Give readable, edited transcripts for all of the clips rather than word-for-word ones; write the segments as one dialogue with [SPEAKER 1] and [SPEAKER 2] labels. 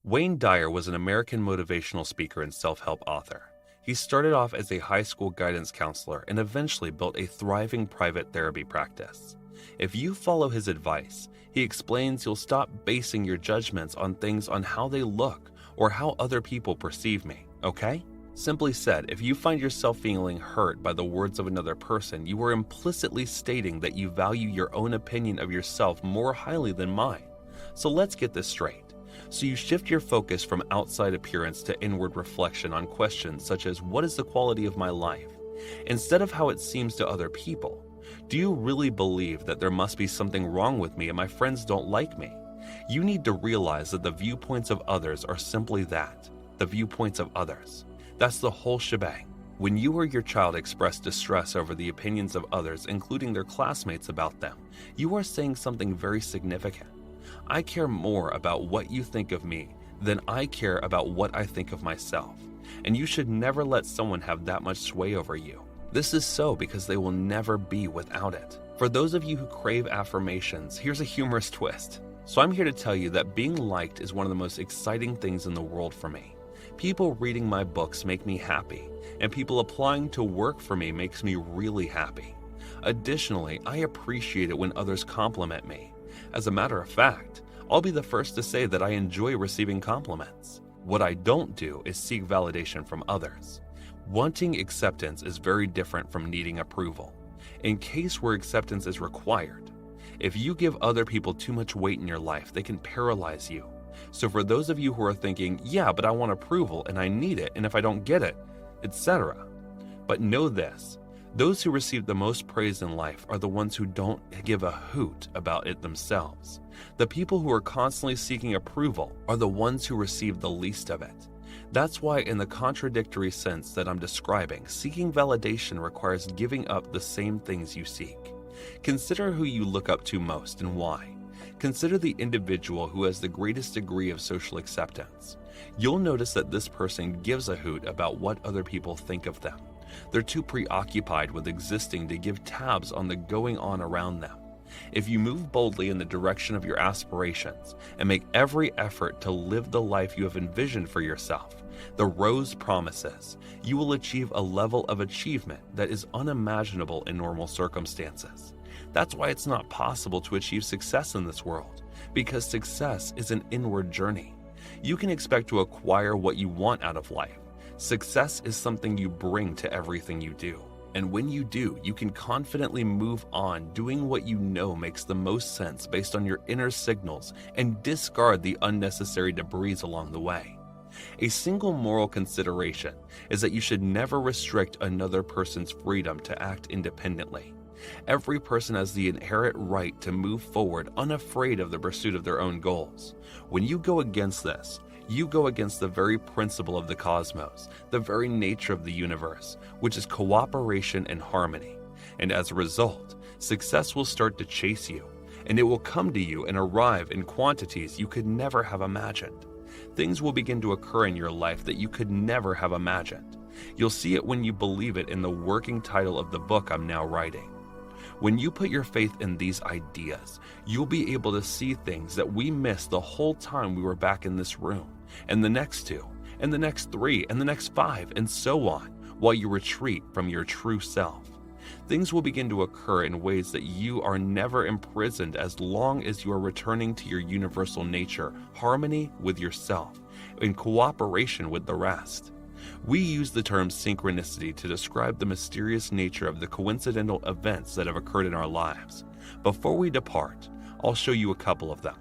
[SPEAKER 1] Wayne Dyer was an American motivational speaker and self-help author. He started off as a high school guidance counselor and eventually built a thriving private therapy practice. If you follow his advice, he explains you'll stop basing your judgments on things on how they look or how other people perceive me, okay? Simply said, if you find yourself feeling hurt by the words of another person, you are implicitly stating that you value your own opinion of yourself more highly than mine. So let's get this straight. So you shift your focus from outside appearance to inward reflection on questions such as, what is the quality of my life? Instead of how it seems to other people. Do you really believe that there must be something wrong with me and my friends don't like me? You need to realize that the viewpoints of others are simply that, the viewpoints of others. That's the whole shebang. When you or your child express distress over the opinions of others, including their classmates, about them, you are saying something very significant. I care more about what you think of me than I care about what I think of myself. And you should never let someone have that much sway over you. This is so because they will never be without it. For those of you who crave affirmations, here's a humorous twist. So I'm here to tell you that being liked is one of the most exciting things in the world for me. People reading my books make me happy, and people applying to work for me makes me really happy. Additionally, I appreciate it when others compliment me. As a matter of fact, I'll be the first to say that I enjoy receiving compliments. What I don't do is seek validation from others. Wanting acceptance is very different from needing approval. In case where acceptance is required, if you give other people too much weight in your life, they can paralyze you. So for those of you who are thinking, yeah, but I want approval and I need it, and if I don't get it, etc. But know this. Those who receive the most praise in life are the ones who don't give a hoot about it themselves. The people who are constantly seeking approval are the ones who receive the least of it. That's why, in the contradictory sense that I'm describing, seeking validation requires giving up the same things you seek. Consider who you look up to most and why. Consider the individual who has the greatest degree of social acceptance. You'll notice that this person gives a hoot about what other people think of them. They're too preoccupied with existing to give tabs on the going on around them. If you move boldly in the direction of your aspirations and make every effort to live the life you have envisioned for yourself, the rose promises, you will achieve a level of achievement that is unimaginable in normal circumstances. That's why it's not possible to achieve success in this world, because success is an inward journey. You can expect to acquire what you want out of life. Success is something you bring to everything you do. And when you do, you can confidently move on doing what you know makes the most sense based on your inner signals and discard the unnecessary debris along the way. A single moral consideration is that you should never restrict another person's freedom to act independently. Every person has the inherent right to move forward unafraid of the pursuit of their own goals. When you go against this, you go against the very principle of the cosmos, the very nature of the universe, which is cooperation and harmony. And as a result, success will start to chase you, and it will come to you and arrive in quantities you could never have imagined. Things will begin to occur in your life that you could never have imagined. You'll see it when you believe it in the working title of the book I'm now writing. When you put your faith in these ideas, you'll be able to see things that we missed the whole time we were back in this room, and the next 2, and the next 3, and the next 5, and so on, while you retreat from your true self. Things will begin to occur in ways that you are never imprisoned as long as you are returning to your universal nature, harmony with yourself, in cooperation with the rest. We use the term synchronicity to describe the mysterious nature of the coincidental events that have occurred in our lives. Before we depart, I'll show you a couple of them.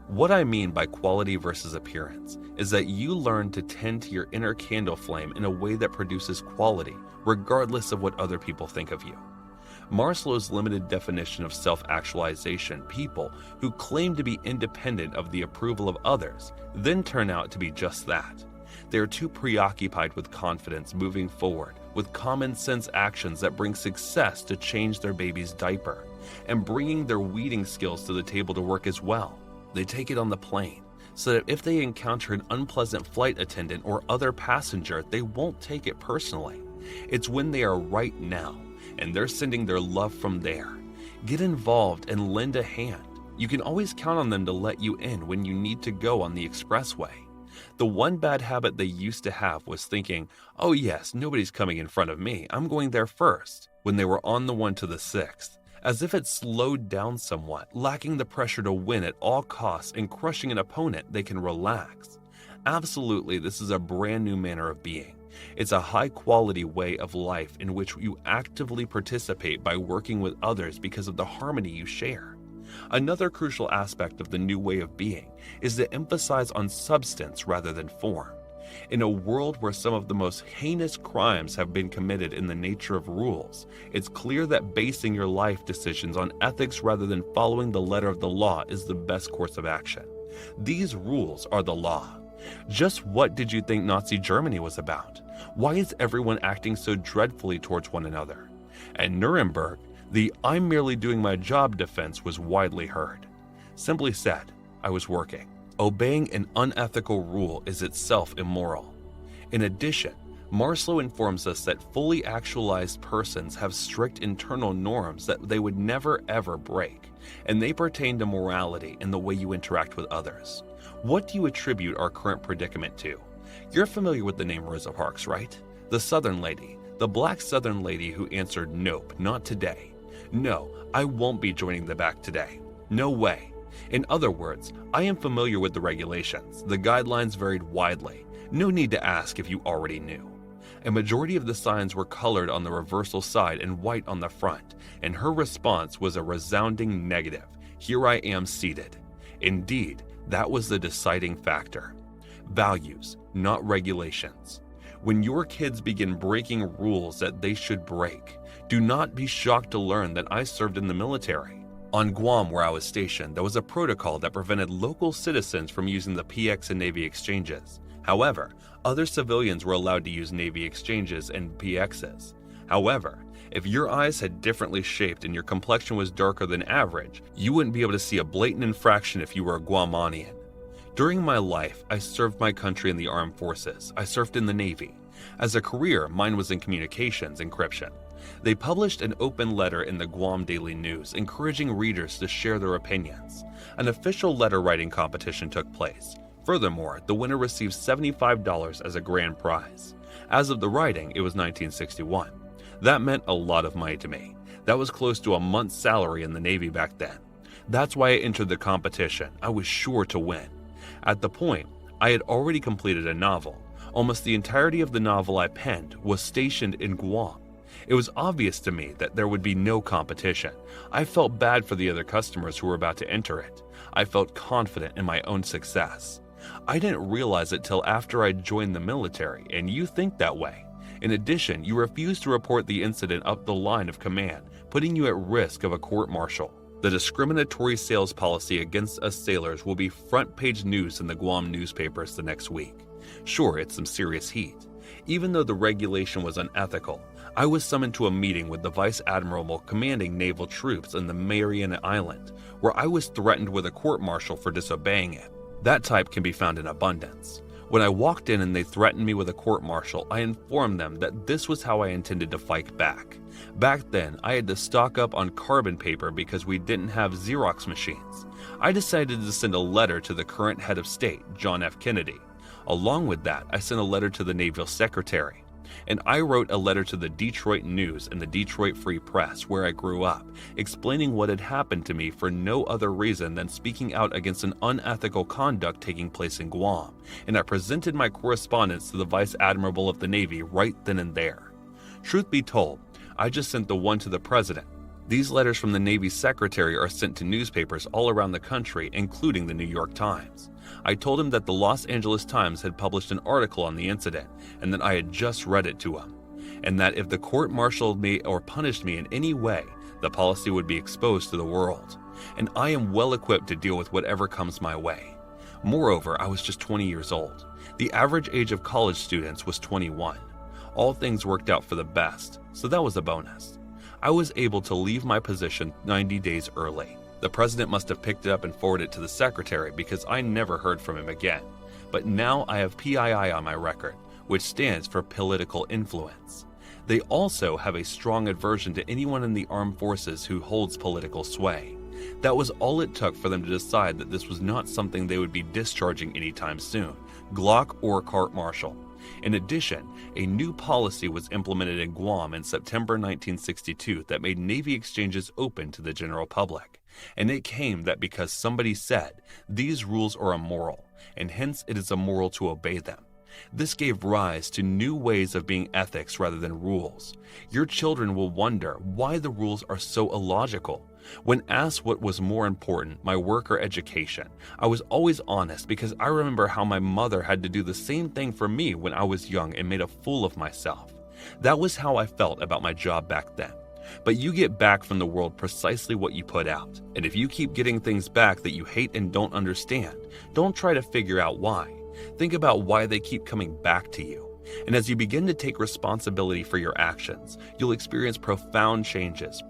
[SPEAKER 1] What I mean by quality versus appearance is that you learn to tend to your inner candle flame in a way that produces quality, regardless of what other people think of you. Maslow's limited definition of self-actualization, people who claim to be independent of the approval of others, then turn out to be just that. They are too preoccupied with confidence moving forward, with common sense actions that bring success to change their baby's diaper, and bringing their weeding skills to the table to work as well. They take it on the plane, so that if they encounter an unpleasant flight attendant or other passenger, they won't take it personally. It's when they are right now, and they're sending their love from there. Get involved and lend a hand. You can always count on them to let you in when you need to go on the expressway. The one bad habit they used to have was thinking, oh yes, nobody's coming in front of me, I'm going there first, when they were on the 1 to the 6th, as if it slowed down somewhat, lacking the pressure to win at all costs and crushing an opponent they can relax. Absolutely, this is a brand new manner of being. It's a high-quality way of life in which you actively participate by working with others because of the harmony you share. Another crucial aspect of the new way of being is to emphasize on substance rather than form. In a world where some of the most heinous crimes have been committed in the nature of rules, it's clear that basing your life decisions on ethics rather than following the letter of the law is the best course of action. These rules are the law. Just what did you think Nazi Germany was about? Why is everyone acting so dreadfully towards one another? At Nuremberg, the "I'm merely doing my job" defense was widely heard. Simply said, I was working. Obeying an unethical rule is itself immoral. In addition, Maslow informs us that fully actualized persons have strict internal norms that they would never ever break, and they pertain to morality and the way you interact with others. What do you attribute our current predicament to? You're familiar with the name Rosa Parks, right? The Southern lady, the black Southern lady who answered, "Nope, not today. No, I won't be joining the back today. No way." In other words, I am familiar with the regulations. The guidelines varied widely. No need to ask if you already knew. A majority of the signs were colored on the reversal side and white on the front, and her response was a resounding negative. Here I am seated. Indeed, that was the deciding factor. Values, not regulations. When your kids begin breaking rules that they should break, do not be shocked to learn that I served in the military. On Guam, where I was stationed, there was a protocol that prevented local citizens from using the PX and Navy exchanges. However, other civilians were allowed to use Navy exchanges and PXs. However, if your eyes had differently shaped and your complexion was darker than average, you wouldn't be able to see a blatant infraction if you were a Guamanian. During my life, I served my country in the armed forces. I served in the Navy. As a career, mine was in communications encryption. They published an open letter in the Guam Daily News encouraging readers to share their opinions. An official letter writing competition took place. Furthermore, the winner received $75 as a grand prize. As of the writing, it was 1961. That meant a lot of money to me. That was close to a month's salary in the Navy back then. That's why I entered the competition. I was sure to win. At the point, I had already completed a novel. Almost the entirety of the novel I penned was stationed in Guam. It was obvious to me that there would be no competition. I felt bad for the other customers who were about to enter it. I felt confident in my own success. I didn't realize it till after I joined the military, and you think that way. In addition, you refused to report the incident up the line of command, putting you at risk of a court-martial. The discriminatory sales policy against us sailors will be front-page news in the Guam newspapers the next week. Sure, it's some serious heat. Even though the regulation was unethical, I was summoned to a meeting with the Vice Admiral commanding naval troops in the Mariana Island, where I was threatened with a court-martial for disobeying it. That type can be found in abundance. When I walked in and they threatened me with a court-martial, I informed them that this was how I intended to fight back. Back then, I had to stock up on carbon paper because we didn't have Xerox machines. I decided to send a letter to the current head of state, John F. Kennedy. Along with that, I sent a letter to the Naval Secretary. And I wrote a letter to the Detroit News and the Detroit Free Press, where I grew up, explaining what had happened to me for no other reason than speaking out against an unethical conduct taking place in Guam, and I presented my correspondence to the Vice Admiral of the Navy right then and there. Truth be told, I just sent the one to the President. These letters from the Navy Secretary are sent to newspapers all around the country, including the New York Times. I told him that the Los Angeles Times had published an article on the incident, and that I had just read it to him, and that if the court martialed me or punished me in any way, the policy would be exposed to the world, and I am well equipped to deal with whatever comes my way. Moreover, I was just 20 years old. The average age of college students was 21. All things worked out for the best, so that was a bonus. I was able to leave my position 90 days early. The president must have picked it up and forwarded it to the secretary because I never heard from him again. But now I have PII on my record, which stands for political influence. They also have a strong aversion to anyone in the armed forces who holds political sway. That was all it took for them to decide that this was not something they would be discharging anytime soon, Glock or court-martial. In addition, a new policy was implemented in Guam in September 1962 that made Navy exchanges open to the general public. And it came that because somebody said, these rules are immoral, and hence it is immoral to obey them. This gave rise to new ways of being ethics rather than rules. Your children will wonder why the rules are so illogical. When asked what was more important, my work or education, I was always honest because I remember how my mother had to do the same thing for me when I was young and made a fool of myself. That was how I felt about my job back then. But you get back from the world precisely what you put out. And if you keep getting things back that you hate and don't understand, don't try to figure out why. Think about why they keep coming back to you. And as you begin to take responsibility for your actions, you'll experience profound changes,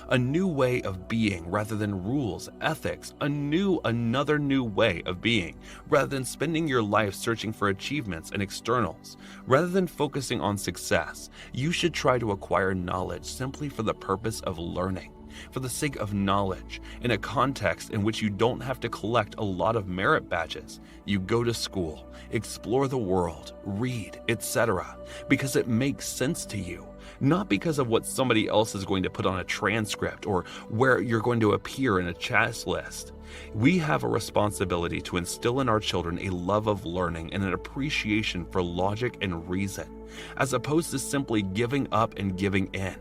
[SPEAKER 1] a new way of being rather than rules, ethics, another new way of being, rather than spending your life searching for achievements and externals. Rather than focusing on success, you should try to acquire knowledge simply for the purpose of learning. For the sake of knowledge, in a context in which you don't have to collect a lot of merit badges. You go to school, explore the world, read, etc. because it makes sense to you, not because of what somebody else is going to put on a transcript or where you're going to appear in a chat list. We have a responsibility to instill in our children a love of learning and an appreciation for logic and reason, as opposed to simply giving up and giving in.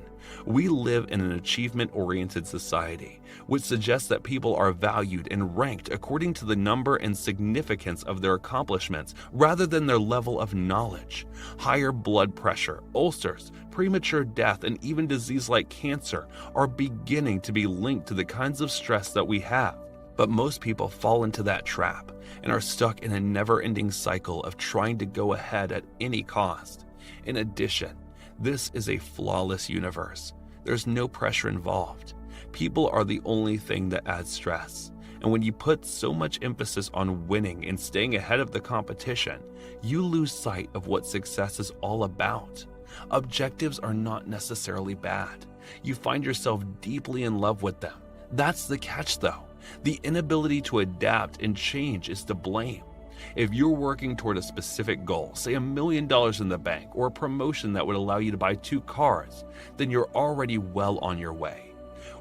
[SPEAKER 1] We live in an achievement-oriented society, which suggests that people are valued and ranked according to the number and significance of their accomplishments rather than their level of knowledge. Higher blood pressure, ulcers, premature death, and even disease like cancer are beginning to be linked to the kinds of stress that we have. But most people fall into that trap and are stuck in a never-ending cycle of trying to go ahead at any cost. In addition, this is a flawless universe. There's no pressure involved. People are the only thing that adds stress. And when you put so much emphasis on winning and staying ahead of the competition, you lose sight of what success is all about. Objectives are not necessarily bad. You find yourself deeply in love with them. That's the catch though. The inability to adapt and change is to blame. If you're working toward a specific goal, say $1 million in the bank or a promotion that would allow you to buy 2 cars, then you're already well on your way.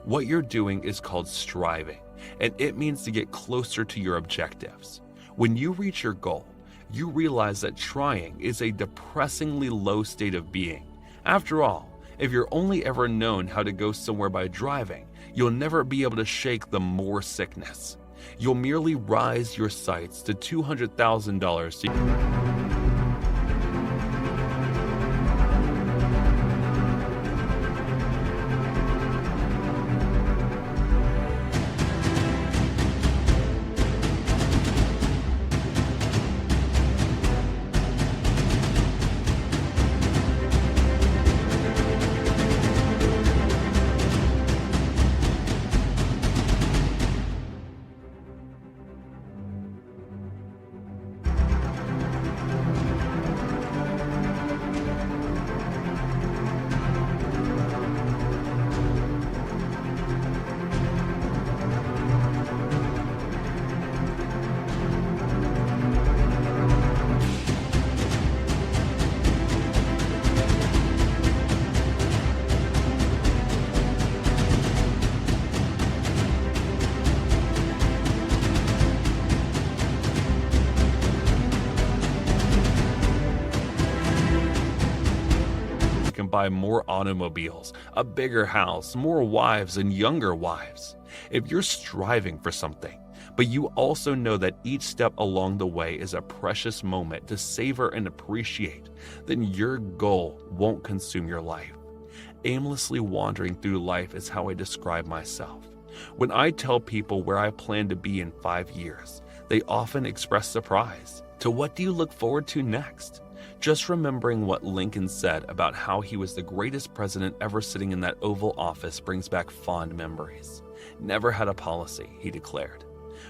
[SPEAKER 1] What you're doing is called striving, and it means to get closer to your objectives. When you reach your goal, you realize that trying is a depressingly low state of being. After all, if you're only ever known how to go somewhere by driving, you'll never be able to shake the more sickness. You'll merely rise your sights to $200,000 buy more automobiles, a bigger house, more wives, and younger wives. If you're striving for something, but you also know that each step along the way is a precious moment to savor and appreciate, then your goal won't consume your life. Aimlessly wandering through life is how I describe myself. When I tell people where I plan to be in 5 years, they often express surprise. To what do you look forward to next? Just remembering what Lincoln said about how he was the greatest president ever sitting in that Oval Office brings back fond memories. Never had a policy, he declared.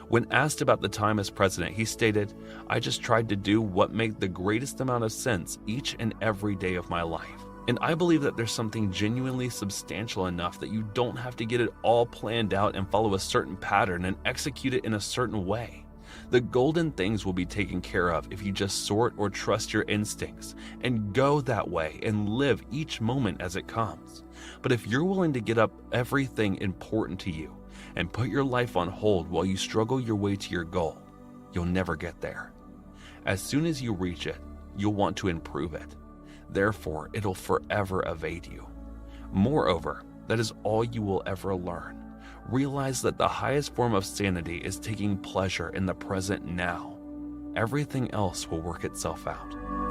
[SPEAKER 1] When asked about the time as president, he stated, "I just tried to do what made the greatest amount of sense each and every day of my life." And I believe that there's something genuinely substantial enough that you don't have to get it all planned out and follow a certain pattern and execute it in a certain way. The golden things will be taken care of if you just sort or trust your instincts and go that way and live each moment as it comes. But if you're willing to give up everything important to you and put your life on hold while you struggle your way to your goal, you'll never get there. As soon as you reach it, you'll want to improve it. Therefore, it'll forever evade you. Moreover, that is all you will ever learn. Realize that the highest form of sanity is taking pleasure in the present now. Everything else will work itself out.